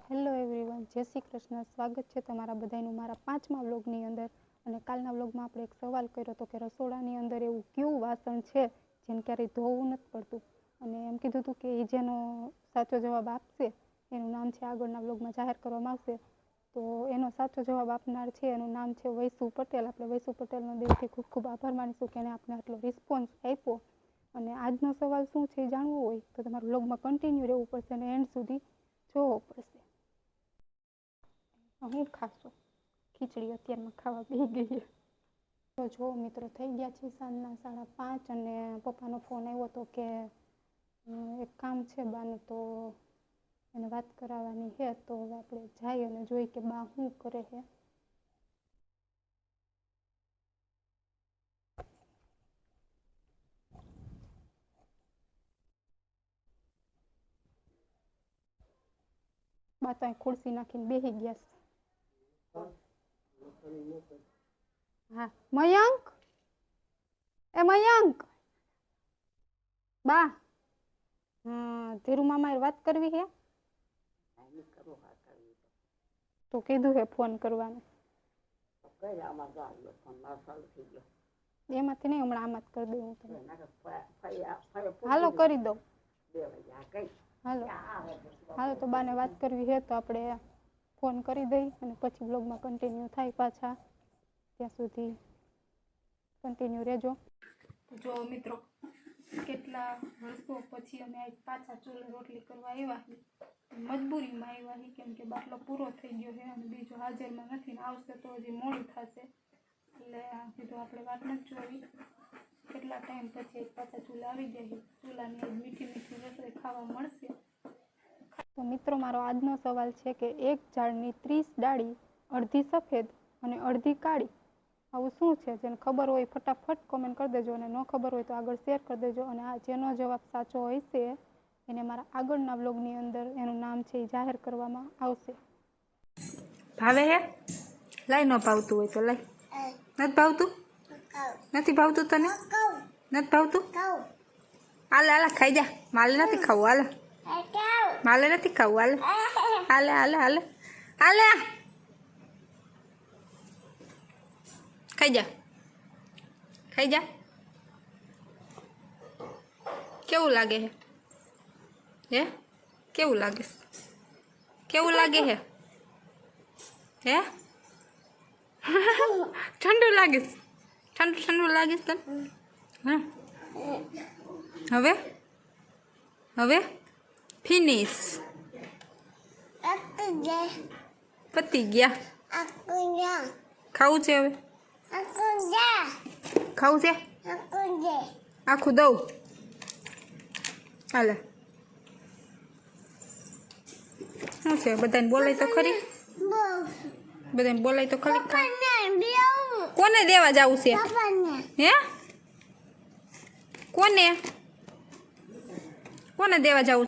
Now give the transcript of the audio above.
Hello everyone, જય શ્રી કૃષ્ણ. સ્વાગત છે તમારા બધાનું મારા 5મા વ્લોગની અંદર. અને કાલના વ્લોગમાં આપણે એક સવાલ કર્યો હતો કે રસોડાની અંદર એવું કયું વાસણ છે જેને ક્યારેય ધોવું નથી પડતું, અને એમ કીધું હતું કે એ જેનો સાચો જવાબ આપશે એનું નામ છે આગળના વ્લોગમાં જાહેર કરવામાં આવશે. તો એનો સાચો જવાબ આપનાર છે, એનું નામ છે વૈસુ પટેલ. આપણે વૈસુ પટેલનો દિલથી ખૂબ ખૂબ આભાર માનીશું કે એને આપણે આટલો રિસ્પોન્સ આપ્યો. અને આજનો સવાલ શું છે એ જાણવું હોય તો તમારે વ્લોગમાં કન્ટિન્યુ રહેવું પડશે અને એન્ડ સુધી જોવો પડશે. હું ખાશું ખીચડી અત્યારમાં ખાવા બેસી ગઈ. તો જો મિત્રો, થઈ ગયા છે સાંજના 5:30 અને પપ્પાનો ફોન આવ્યો હતો કે એક કામ છે બાનું, તો એને વાત કરાવવાની છે. તો હવે આપણે જઈએ અને જોઈ કે બા શું કરે છે. બા તો અહીં ખુરશી નાખીને બેસી ગયા છે. હા, મયંક, એ મયંક, બા ધીરુ મામા વાત કરવી છે તો કીધું છે ફોન કરવાનું. એમાંથી નહીં, હમણાં આમાં જ કરી દઉં હું તમને. હાલો કરી દઉં. હાલો હાલો, તો બાને વાત કરવી છે તો આપણે ફોન કરી દઈ અને પછી બ્લોગમાં કન્ટિન્યુ થાય પાછા. ત્યાં સુધી કન્ટિન્યુ રહેજો. જો મિત્રો, કેટલા વર્ષો પછી અમે પાછા ચૂલે રોટલી કરવા આવ્યા છીએ. મજબૂરીમાં આવ્યા છીએ કેમ કે બાટલો પૂરો થઈ ગયો છે અને બીજો હાજરમાં નથી ને આવશે તો હજી મોડું થશે. એટલે કીધું આપણે વાત નથી જોઈ, કેટલા ટાઈમ પછી પાછા ચૂલા આવી જાય. ચૂલાની મીઠી મીઠી રસોઈ ખાવા મળશે. તો મિત્રો, મારો આજનો સવાલ છે કે એક ઝાડની 30 ડાળી, અડધી સફેદ અને અડધી કાળી, આવું શું છે? જેને ખબર હોય ફટાફટ કોમેન્ટ કરી દેજો, અને ન ખબર હોય તો આગળ શેર કરી દેજો. અને આ જેનો જવાબ સાચો હોય છે એને મારા આગળના વ્લોગની અંદર એનું નામ છે એ જાહેર કરવામાં આવશે. ભાવે હે? લાઈ, ન ભાવતું હોય તો લાઈ. નથી ભાવતું? નથી ભાવતું તને? નથી ભાવતું? હાલે હાલે ખાઈ જા. માલે નથી ખાવું. હાલે માલે નથી ખાવું. હાલે હાલે હાલે હાલે હાલે ખાઈ જા, ખાઈ જા. કેવું લાગે હે? હે કેવું લાગે? કેવું લાગે હે? હે ઠંડુ લાગે? ઠંડુ ઠંડુ લાગે તને? હા, હવે હવે ફિનિશ. પતી ગયા. ખાવું છે હવે? ખાવું છે? આખું દઉં? હાલે. શું છે? બધાને બોલાય તો ખરી? બધાને બોલાય તો ખરી? કોને દેવા જવું છે? હે કોને કોને દેવા જવું?